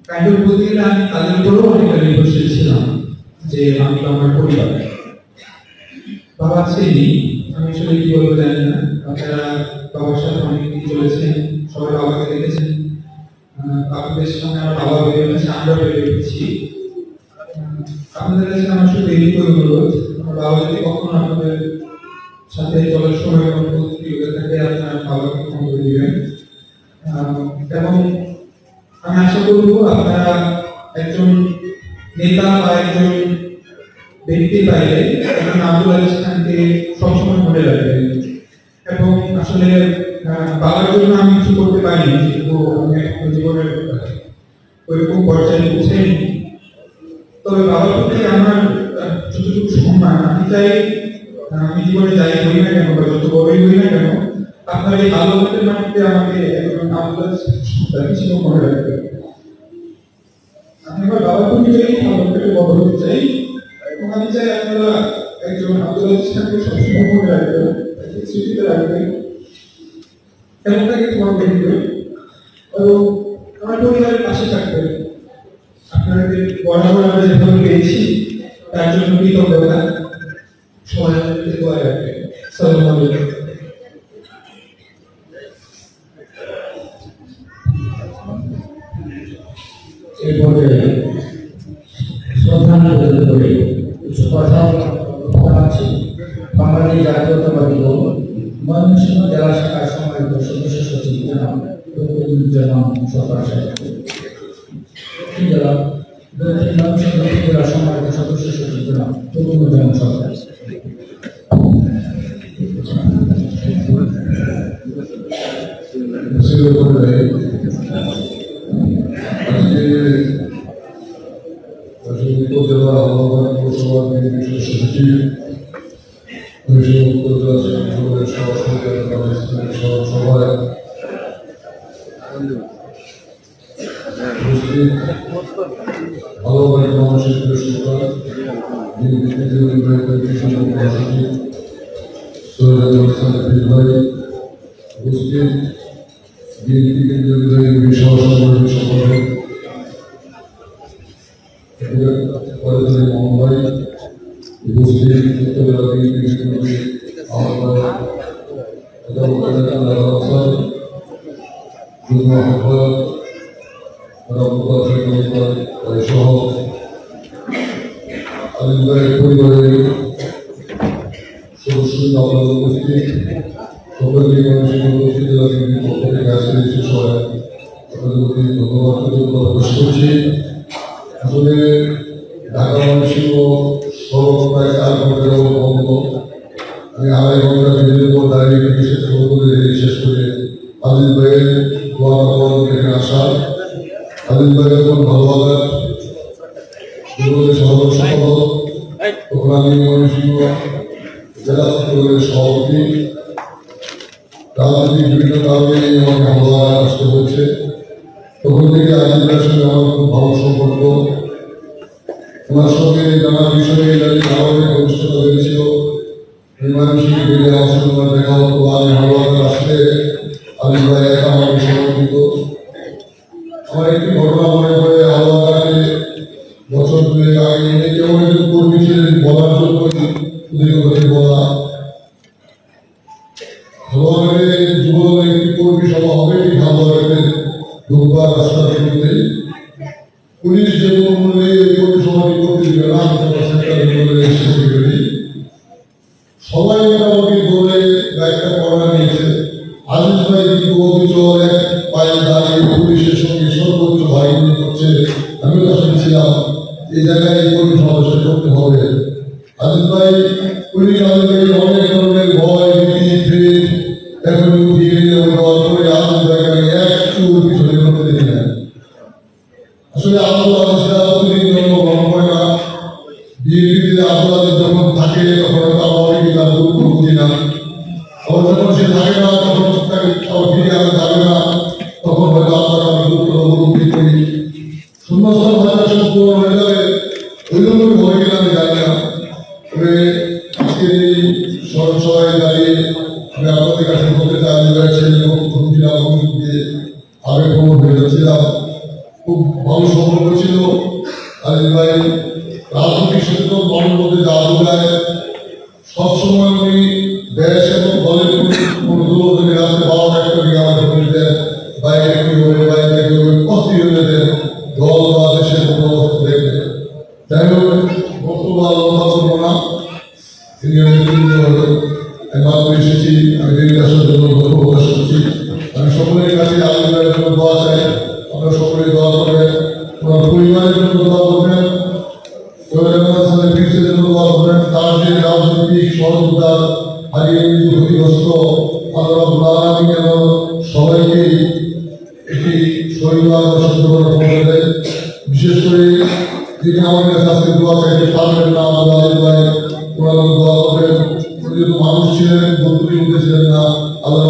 কাইন্ড অফ বলতে গেলে আমি তাদের উপরেও অনেকটা নির্ভরশীল ছিলাম যে আমি তো আমার পরিবার। বাবা আজকে নেই, আমি আসলে কি বলবো জানি না। আপনারা বাবার সাথে অনেকদিন চলেছেন, সবাই বাবাকে দেখেছেন, আপনাদের সামনে আমার বাবা বেড়ে উঠেছে, আমরা বেড়ে উঠেছি। আপনাদের কাছে আমার শুধু এই অনুরোধ, আমার বাবা যদি কখনো আপনাদের সাথে চলার সময় কোনো প্রতিযোগিতা থাকে আপনার বাবাকে ফোন করে দিবেন। এবং আমি আশা করবো আপনারা একজন নেতা বা একজন ব্যক্তি পাইলে একজন আব্দুল আজিজ খানকে সবসময় মনে রাখবেন। এবং আসলে বাবার জন্য আমি কিছু করতে পারিনি, যেহেতু আমি এখন জীবনের ওইরকম পর্যায়ে পৌঁছাইনি, তবে বাবার প্রতি আমার যতটুকু সম্মান আমি চাই, আমি জীবনে যাই করি না কেন বা যত বড়ই হই না কেন, আপনার এই আলোকের মাটিতে আমাকে একজন আব্দুল আজিজ ছিল মনে রাখবে। আমি আমার বাবার পরিচয় আলোকের বড় হতে চাই এবং আমি চাই আপনারা একজন আব্দুল আজিজ খানকে সবসময় মনে রাখবেন, স্মৃতিতে রাখবেন এবং তাকে তোমার দেখবেন এবং আমার পরিবারের পাশে থাকবেন। আপনাদের বরাবর আমরা যেভাবে পেয়েছি তার জন্য কৃতজ্ঞতা, সবাই আমাদেরকে দোয়া রাখবেন। আসসালামু আলাইকুম। এরপরে শ্রদ্ধা নিবেদন করে কিছু কথা আছে। বাঙালি জাতীয়তাবাদী দল ময়মনসিংহ জেলা শাখার সম্মানিত সদস্য সচিব জনাব সরকার সাহেব, দক্ষিণ ময়মনসিংহ জেলা সম্মানিত সদস্য সচিব জনাব সরকার। উপজেলা আহ্বায়ক পৌরসভা বিএনপির সচিব, উপজেলা সংসদের সভায় উপস্থিত আহ্বায়ক মহাসচিবের সরকার, বিএনপি মহাসচিব সৈয়দ ভাই, উপস্থিত বিএনপি কেন্দ্রীয় বিভাগীয় সহসভাপতি সম্পাদক মোহাম্মদ, উপস্থিত উত্তরবঙ্গ বিএনপি আহ্বায়ক সহ আলিমবাইয়ের পরিবারের সদস্য উপস্থিত সকলকে জেলা বিএনপির পক্ষ থেকে আজকের এই সভায় আপনাদের প্রতি ধন্যবাদ প্রকাশ করছি। আসলে ঢাকা ময়মনসিংহ সড়ক প্রায় 4 ঘন্টা বন্ধ। আমি 2.5 ঘন্টা নিজের উপর দাঁড়িয়ে থেকে শেষ করে আজিজ ভাইয়ের দোয়া এখানে আসা, আজিজ ভাইয়ের যখন ভালো লাগার সাধারণ সম্পাদক, তখন আমি ময়মনসিংহ জেলা ছাত্রদলের সভাপতি। রাজনৈতিক বিভিন্ন কারণে আমাকে হামলা আসতে হয়েছে। তখন থেকে আজিজ ভাইয়ের সঙ্গে আমার খুব ভালো সম্পর্ক, ওনার সঙ্গে নানা বিষয়ে আমাদের ঘনিষ্ঠতা হয়েছিল। মানুষকে বেড়ে আমার দেখা হতো, আমি হালুয়াঘাট আসলে আমি প্রায় একা আমাকে সময় দিত। আমার একটি ঘটনা মনে পড়ে, হালুয়াঘাটে বছর 2 আগে কেমন একজন কর্মী ছিলেন, বলার জন্য বলা হালুয়াঘাটে যুবদলের একটি কর্মী সভা হবে, ঠিক হালুয়াঘাটে ঢুকবার রাস্তার শুরুতে পুলিশ যে কোনো মূল্যে ওই কর্মী সভাটি করতে দিবে না। সবাই মোটামুটি দৌড়ে একটা করা নিয়েছে। আজিজ ভাই কিন্তু অভিযোগ এক পায়ে দাঁড়িয়ে পুলিশের সঙ্গে সর্বোচ্চ ভাইগুলি করছে। আমিও তো শুনছিলাম এই জায়গায় এই কর্মী সমাবেশ করতে হবে। আজিজ ভাই পুলিশ আমাদের অনেক ধরনের ভয় ভীতি এখন উঠিয়ে ব্যবহার করে আজিজ ভাইকে একটু পিছনে করতে দেখি না। আসলে আব্দুল আজিজরা প্রতিদিন জন্মগ্রহণ করে না। বিএনপিতে আব্দুল আজিজ যখন থাকে তখন আওয়ামী লীগ বুঝি না, আবার যখন সে থাকে না তখন তাকে ফিরে আসা যাবে না, তখন হয়তো আপনারা গুরুত্ব করি শূন্যস্থান হয়তো সম্পূর্ণ হয়ে যাবে। ওই জন্য হয়ে গেলে আমি জানি না। তবে আজকের এই সভায় দাঁড়িয়ে আমি আপনাদের কাছে বলতে চাই, আগে খবর হয়ে যাচ্ছিলাম, খুব ভালো সম্পর্ক ছিল। আজিজ ভাই রাজনৈতিক সচেতন মানুষ মধ্যে যা বোঝায় সবসময় উনি দেশ এবং দলের কোনো দুর্নীতি রাখতে পাওয়া একটা দিকে আমাদের বলতে বাইরে কি হবে, বাইরে কি হবে, অস্থির হয়ে যেতেন দল বা দেশের কোনো অবস্থা দেখবে। যাই হোক, বক্তব্য আলোচনা করবো না, সিনিয়র নেতৃত্ব হলো একমাত্র এসেছি। আমি দেবী আসার জন্য গর্ব প্রকাশ করছি। আমি সকলের কাছে আলোচনার জন্য দোয়া চাই, আপনারা সকলে দোয়া করবেন, ওনার পরিবারের জন্য দোয়া করবেন, তার যে রাজনৈতিক সহযোগিতা হারিয়ে ক্ষতিগ্রস্ত সবাইকে একটি বিশেষ করে যিনি আমার কাছে আজকে দোয়া চাইতে পারবেন না, আমাদের ভাই ওনারা দোয়া করবেন। উনি যেহেতু মানুষ ছিলেন, বন্ধুরি ছিলেন না, আল্লাহ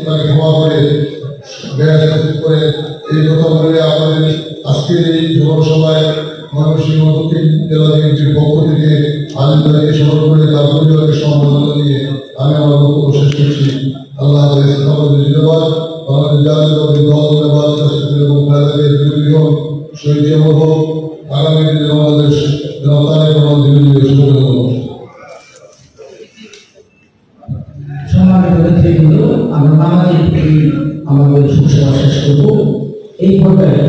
তাকে ক্ষমা করে করে এই কথা বলে আমাদের আজকের এই জনসভায় মানুষের দক্ষিণ জেলা বিএনপির পক্ষ থেকে আজিজ ভাইকে স্মরণ করে তার পরিবারকে সম্মাননা দিয়ে আমি আমার বক্তব্য শেষ করছি। আল্লাহ হাফেজ। আমাদের ধন্যবাদ, আমাদের জাতীয় ধন্যবাদ, শহীদ হোক, আগামী দিনে বাংলাদেশ সম্মানিত নেতৃবৃন্দ, আমরা নামাজের আমাদের সুসভা শেষ করব। এই পর্যায়ে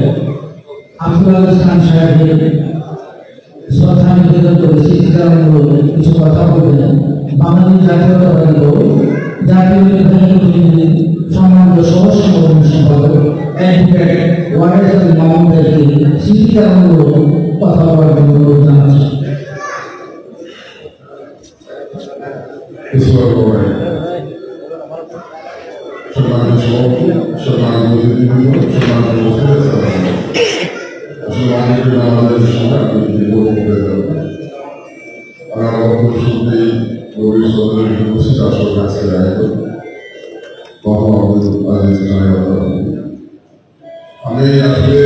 আব্দুল আজিজ খান সাহেবের শ্রদ্ধা নিবেদন করে স্মৃতিচারণমূলক কিছু কথা বলবেন বাংলাদেশ জাতীয়তাবাদী দল জাতীয় নির্বাহী কমিটির সম্মানিত সহ সংগঠন সম্পাদক অ্যাডভোকেট ওয়ারেস মামুন ভাইকে স্মৃতিচারণমূলক কথা বলার জন্য অনুরোধ জানাচ্ছি। আমি আসলে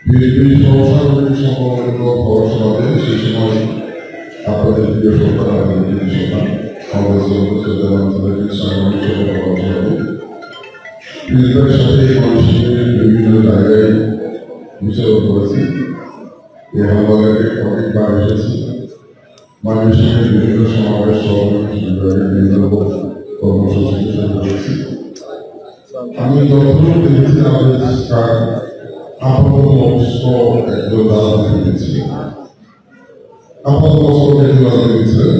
বিএনপির সহসভাপতি সম্পর্কিত খবর শোনাবে সেই সময় আপনাদের প্রিয় সরকার বিএনপির সাথে মানুষের বিভিন্ন জায়গায় বিচরণ করেছি। এই হামলাকে অনেকবার এসেছি, মানুষের বিভিন্ন সমাবেশ বিভিন্ন কর্মসূচি করেছি। আমি যতটুকু দেখেছি আমাদের আপাতত মস্ত একজন দাদা দেখেছি, আপাতত মস্ত একজন দাদা দেখেছিলেন।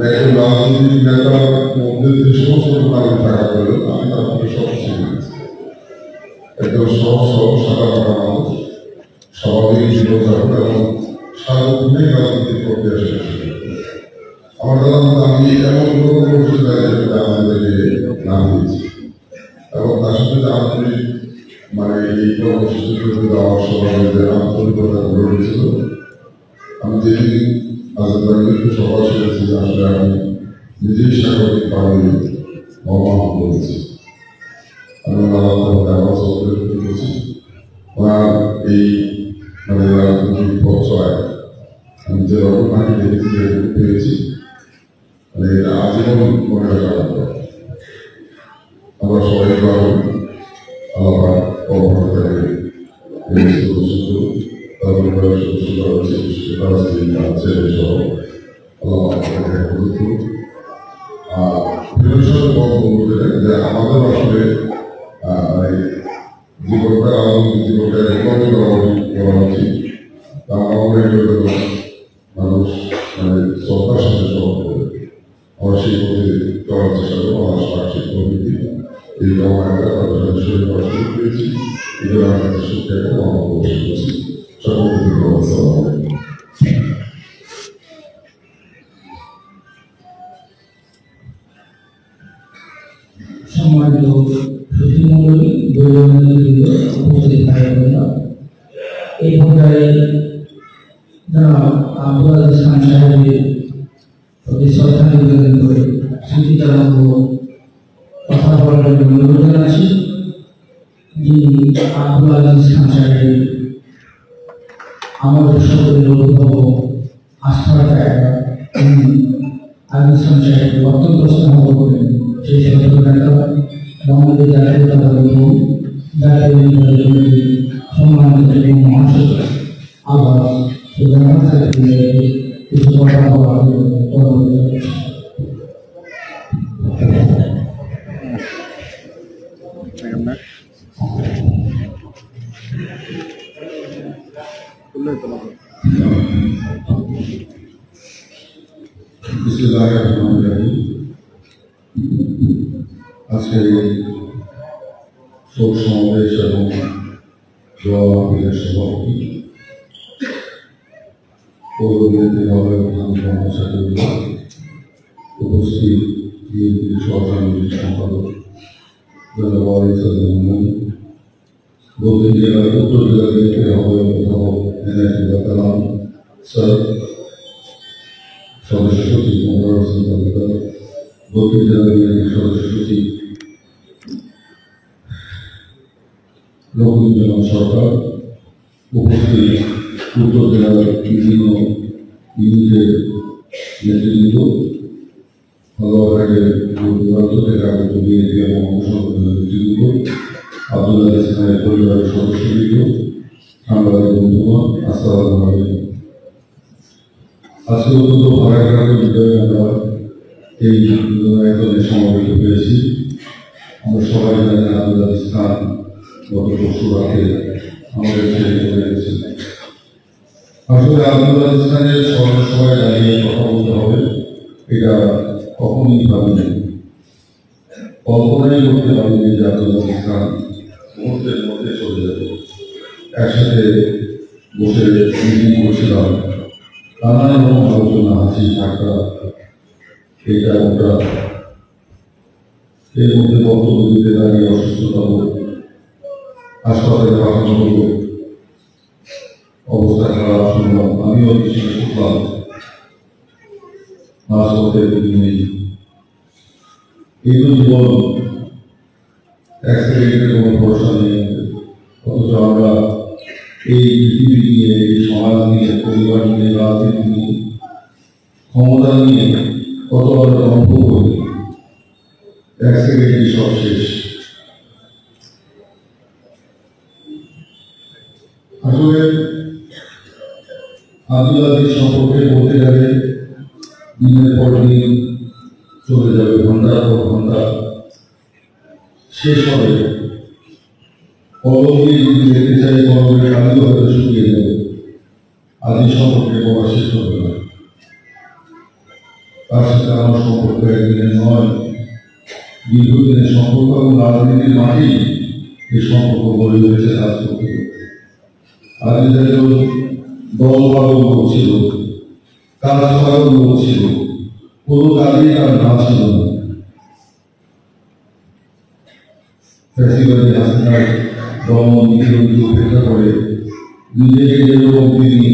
একজন রাজনৈতিক নেতার মধ্যে যে সমস্ত নাগরিক থাকা গেল আমি তার মধ্যে সব শিখেছি। একজন সহজ সাদা কাটা মানুষ, স্বাভাবিক জীবনযাপন এবং সার্বভৌমিক রাজনৈতিক প্রক্রিয়া শেষ। আমার দাদা আমি এমন কোনো আমাদেরকে নাম দিয়েছি এবং তার সাথে আন্তরিক মানে এই কর্মসূচি দেওয়ার সময় যে আন্তরিকতা গড়ে উঠেছিল। আমি যেদিন আজকে সভা শুনেছি আসলে আমি নিজেই স্বাগতিক পাবি মহান করেছি। আমি আমার করেছি ওনার এই মানে রাজনৈতিক পথ চলায় আমি যে রকমাকে দেখেছি পেয়েছি, মানে এটা আজীবন মনে রাখার মতো। আমরা সবাই পাবো আল্লাহ অবহারে আমাদের আসলে জীবনটা জীবনটা রেকর্ড করা উচিত। মানুষ মানে শ্রদ্ধার সাথে সব আমার সেই পথে চলার চেষ্টা করবো। আমার সার্বিক প্রবৃত্তি এই কামনাটা তাদের শরীর পড়াশোনা পেয়েছি, এগুলো আমার কাছে সত্যি একটা আমার অবশ্যই করছি। সকলকে সম্মানিত সুধীমণ্ডলী, উপস্থিত ভাইবোনেরা, এই পর্যায়ে জনাব আব্দুল আজিজ খান সাহেবের প্রতি শ্রদ্ধা নিবেদন করে স্মৃতিচারণ কথা বলার জন্য অনুরোধ জানাচ্ছি। যিনি আব্দুল আজিজ খান সাহেবের আমাদের সকলের অভিভাবক, আস্থার জায়গা, তিনি আজিজ খান সাহেবকে অত্যন্ত স্নেহ করবেন। সেই সকল নেতা বাংলাদেশ জাতীয়তাবাদী দল, জাতীয় নির্বাহী কমিটি সম্মানিত এবং মহাসচিব আবার সুজানা সাহেবের কিছু কথা বলার অনুরোধ জানাচ্ছি। আজকে শোক সমাবেশ এবং দোয়া মাহফিলের সভাপতি উপস্থিত বিএনপির সহসাংগঠনিক সম্পাদক দক্ষিণ জেলার উত্তর জেলা বিএনপির আহ্বায়ক অধ্যাপক এনায়েতুল্লাহ কালাম স্যার, সদস্য সচিব মোবারক হোসেন তালুকদার, দক্ষিণ জেলা বিএনপির সদস্য সচিব রবীন্দ্রনাথ সরকার, উপস্থিত উত্তর জেলার বিভিন্ন ইউনিটের নেতৃবৃন্দ, হালুয়াঘাটের দূরান্ত থেকে আগত বিএনপি এবং অংশগ্রহণের নেতৃবৃন্দ, আব্দুল আজিজ খানের পরিবারের সদস্যবৃন্দ, সাংবাদিক বন্ধুগণ, আসসালামু আলাইকুম। আজকে অত্যন্ত ভারাক্রান্ত হৃদয়ে আমরা এই আয়োজনে সমবেত হয়েছি। আমরা সবাই জানি আব্দুল আজিজ খান গত পরশু রাতে আমাদের ছেড়ে চলে গেছেন। আসলে আব্দুল আজিজ খানের সবাই দাঁড়িয়ে কথা বলতে হবে, এটা কখনই ভাবিনি, কল্পনাই করতে পারিনি যে আব্দুল আজিজ খান মুহূর্তের মধ্যে চলে যাবে। একসাথে বসে মিটিং করছিলাম, নানান রকম আলোচনা, হাসি ঠাট্টা, এটা ওটা, এর মধ্যে বক্তব্য দিতে দাঁড়িয়ে অসুস্থতা বোধ, হাসপাতালে পাঠানো হলো, অবস্থা খারাপ শুনলাম, আমিও কিছু শুনলাম, হাসপাতালে নেই। এই তো জীবন, অ্যাক্সিডেন্টের কোনো ভরসা নেই। অথচ আমরা এই পৃথিবী নিয়ে, এই সমাজ নিয়ে, পরিবার নিয়ে, রাজনীতি নিয়ে, ক্ষমতা নিয়ে কত আমরা গল্প করি, অ্যাক্সিডেন্টই সব শেষ। আসলে আব্দুল আজিজ সম্পর্কে বলতে গেলে দিনের পর দিন চলে যাবে, ঘন্টার পর ঘন্টা, শেষ হবে। কলম দিয়ে যদি দেখতে চাই, কলমের কালি হয়তো শুকিয়ে যাবে, আজিজ সম্পর্কে বলা শেষ হবে না। তার সাথে আমার সম্পর্ক একদিনের নয়, দীর্ঘদিনের সম্পর্ক, এবং রাজনীতির মাঠেই এই সম্পর্ক গড়ে উঠেছে রাজনীতি। আজিজ একজন দল পালন করছিল, কাজ করার লোক ছিল, কোনো কাজেই তার না ছিল না। ফ্যাসিবাদী হাসিনার দমন নিপীড়নকে উপেক্ষা করে নিজেকে যেরকম তিনি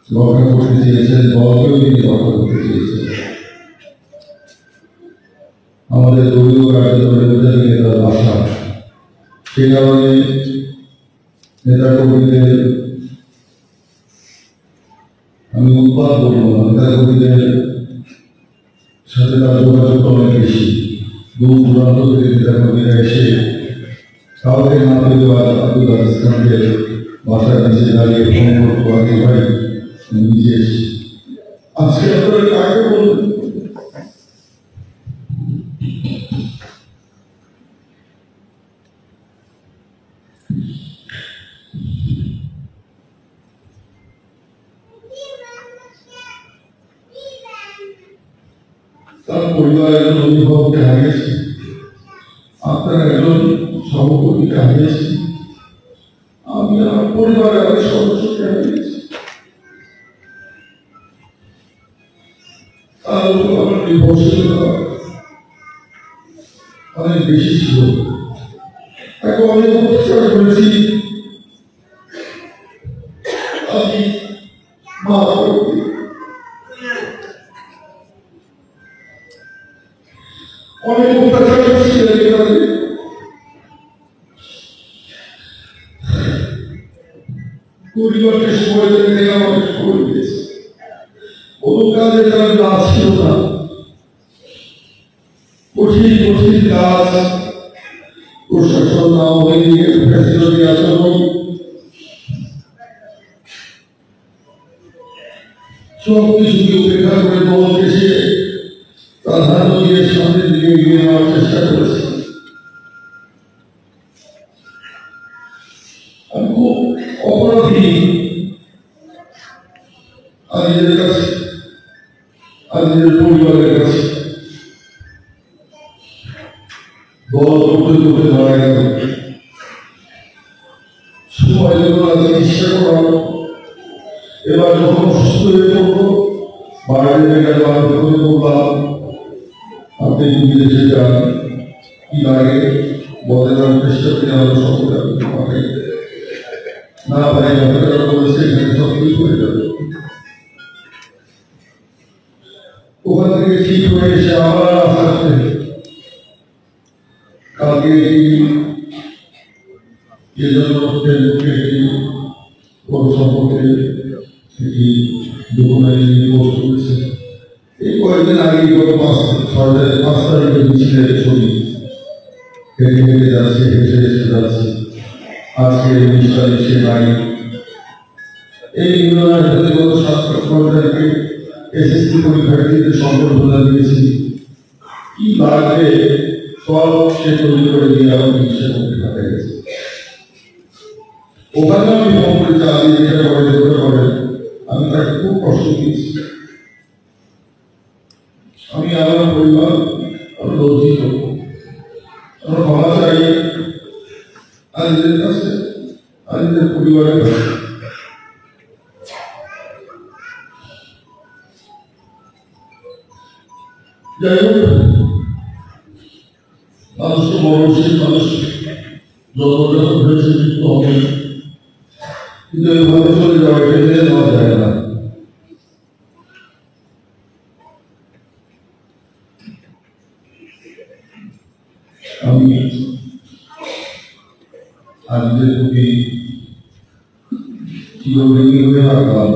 রক্ষা করতে চেয়েছেন, দলকেও তিনি রক্ষা করতে চেয়েছেন। আমাদের দলীয় কার্যক্রমে নেতার ভাষা, সে কারণে নেতা কর্মীদের আমি উৎপাদ বলবো না, নেতাকর্মীদের সাথে তার যোগাযোগ অনেক বেশি। দূর দূরান্ত থেকে নেতাকর্মীরা এসে কাউকে না পেলে আব্দুল আজিজ খানকে বাসার নিচে দাঁড়িয়ে ফোন করতো, আগে ভাই নিজে এসে আজকে আপনারা কাকে বলবেন? তার পরিবারের একজন অভিভাবককে হারিয়েছে, আপনার একজন সহকর্মীকে হারিয়েছে, আমি আমার পরিবারের আরেক সদস্যকে হারিয়েছি। তার উপর আমার নির্ভরশীলতা অনেক বেশি ছিল। তাকে অনেক উপচার করেছি, আমি মা অনেক অত্যাচার করছি, পরিবারকে সময় দেবে আমাকে খবর দিয়েছে। কোনো কাজে তার কাজ ছিল না, কঠিন কঠিন কাজ, প্রশাসন না হয়ে ফ্যাসিলিটি আচরণ সব কিছুকে উপেক্ষা করে দলকে সে প্রাধান্য দিয়ে সামনের দিকে এগিয়ে নেওয়ার চেষ্টা করেছে। আমি খুব অপরাধী নিজের কাছে, নিজের পরিবারের কাছে। দল করতে করতে মারা গেল, সময় দেব না, চিকিৎসা করানো। এবার যখন অসুস্থ হয়ে পড়লো, বাইরে গেল, আমি করে বললাম আপনি বিদেশে যান, কি লাগে বলেন, আমি চেষ্টা করি আমাদের সকলে আপনি পাঠাই। না ভাই, ডাক্তার বলেছে এখানে সব ঠিক হয়ে যাবে। ওখান থেকে ঠিক হয়ে এসে আবার আস্তে আস্তে কালকে সম্পর্কে একটি ডকুমেন্টারি পোস্ট করেছে। এই কয়েকদিন আগে গত 5 তারিখে মিছিলের ছবি হেঁটে হেঁটে যাচ্ছে, হেঁটে এসে যাচ্ছে। আজকে 19 তারিখ সে বাড়ি। এই ইউনিয়নের ভেতরে গত 7 তারিখে এসএসসি পরীক্ষার্থীদের সম্বর্ধনা দিয়েছি। কি লাগবে সব সে তৈরি করে দিয়ে আমার চিকিৎসা করতে থাকা গেছে। ওখানে আমি ফোন করে চালিয়ে যেটা করে যেটা করেন, আমি তাকে খুব কষ্ট দিয়েছি। আমি আমার পরিবার আমি লজ্জিত, আমরা ক্ষমা চাই নিজের কাছে, নিজের পরিবারের কাছে। যাই হোক, মানুষ তো মরণশীল, মানুষ জন্মগ্রহণ হয়েছে, মৃত্যু হবে, কিন্তু এইভাবে চলে যাওয়া এটা মেনে নেওয়া যায় না। আমি আজকের প্রতি চিরঋণী হয়ে থাকলাম,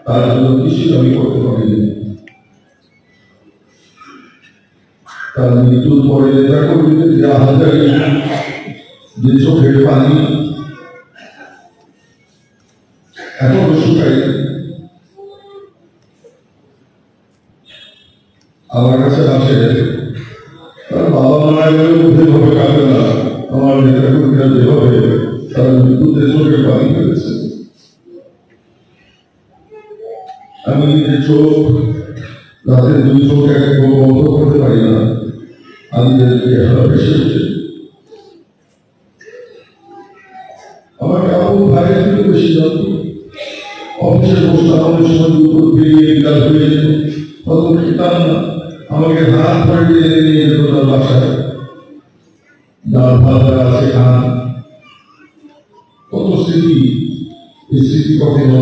তার জন্য কিছু আমি করতে পারিনি। তার মৃত্যুর পরে নেতা কর্মীদের যে হাজারি, যে চোখের পানি এখনো শুকাই। আমার কাছে আসে, তার বাবা মারা গেলে মুখে ভাবে কাঁদে না, আমার নেতা কর্মীরা যেভাবে তার মৃত্যুতে চোখের পানি ফেলেছে। আমি নিজের চোখ, রাতের 2 চোখ এক বন্ধ করতে পারি না, আমাকে আপন ভাইয়ের থেকে বেশি জানত। অফিসে বসতাম, অনেক সময় দুপুর পেরিয়ে বিকাল হয়ে যেত, তখন খেতাম না, আমাকে হাত ধরে টেনে নিয়ে যেত তার বাসায়। ডাল ভাত আছে খান, কত স্মৃতি, এই স্মৃতি কখনো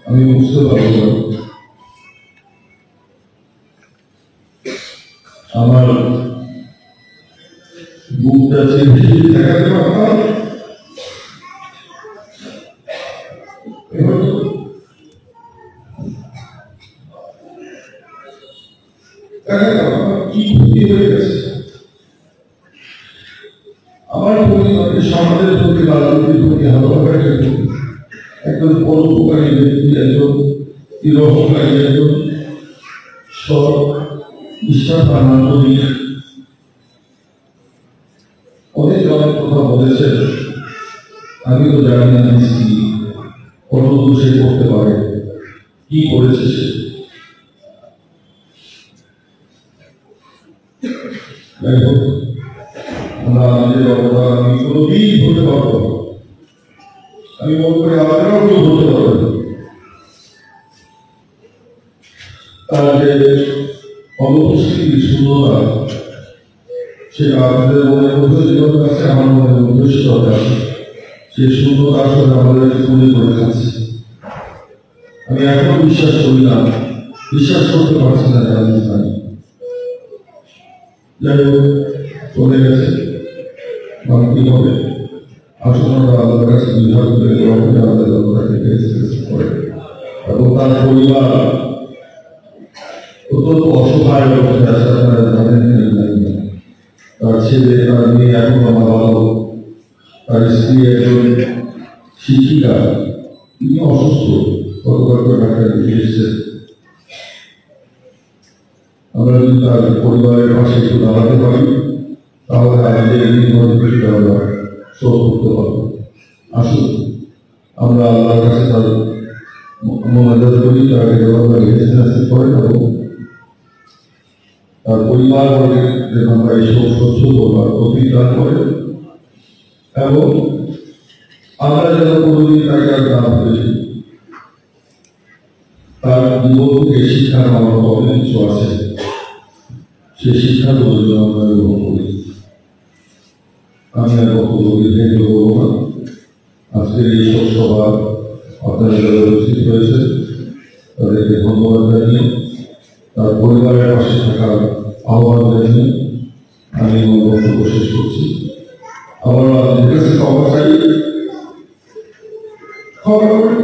আমি বুঝতে পারব না। আমার বুকটা যে ভিড় দেখাতে পারতাম, কি ক্ষতি হয়ে গেছে আমার পরিবারের সমাজের প্রতি রাজনীতির প্রতি হালকার একজন পরোপকারী ব্যক্তি, একজন তিরোহকারী, একজন সৎ নিষ্ঠাবান নাগরিক অনেক অনেক কথা বলেছেন। আমি তো জানি না কত দূর সে করতে পারে, কি করেছে সে। যাই হোক, আমরা আমাদের অবদান আমি কোনোদিন বলতে পারবো না। আমি মনে করি আপনারাও কেউ বলতে পারবেন না। তার যে অনুপস্থিতির শূন্যতা, সেটা আপনাদের মনের মধ্যে যেভাবে আছে, আমার মনের মধ্যে সেভাবে আছে। সেই শূন্যতা আসলে আমাদেরকে তৈরি করে খাচ্ছে। আমি এখনো বিশ্বাস করি না, বিশ্বাস করতে পারছি না যে আমি জানি। যাই হোক, চলে গেছে, কি হবে। আসলে আমরা আল্লাহর কাছে বিভাগ করে করে এবং তার পরিবার অত্যন্ত অসহায় অবস্থায় আছে। আপনারা জানেন না, তার ছেলে, তার মেয়ে এখন আমার ভালো, তার স্ত্রী একজন শিক্ষিকা, তিনি অসুস্থ, গতকাল ডাক্তার দেখে এসেছেন। আমরা যদি তার পরিবারের পাশে একটু দাঁড়াতে পারি, তাহলে আমাদের আমরা শোধ করতে পারবো। আসুন আমরা আল্লাহর কাছে তার মোনাজাত করি, তাকে করেন এবং তার পরিবার বর্গের যেন আমরা এই শোক সহ্য করবার প্রতিদান করেন এবং আমরা যেন কোনোদিন তাকে আর না ভুলি। তার জীবন থেকে শিক্ষার আমার অনেক কিছু আছে, সেই শিক্ষাগুলো যেন আমরা গ্রহণ করি। আমি আর বক্তব্য দীর্ঘায়িত করবো না। আজকের এই শোক সভা আপনারা যারা উপস্থিত হয়েছে তাদেরকে ধন্যবাদ জানিয়ে, তার পরিবারের পাশে থাকার আহ্বান জানিয়ে আমি আমার বক্তব্য শেষ করছি। আবার আপনাদের কাছে ক্ষমা চাই, ক্ষমা করে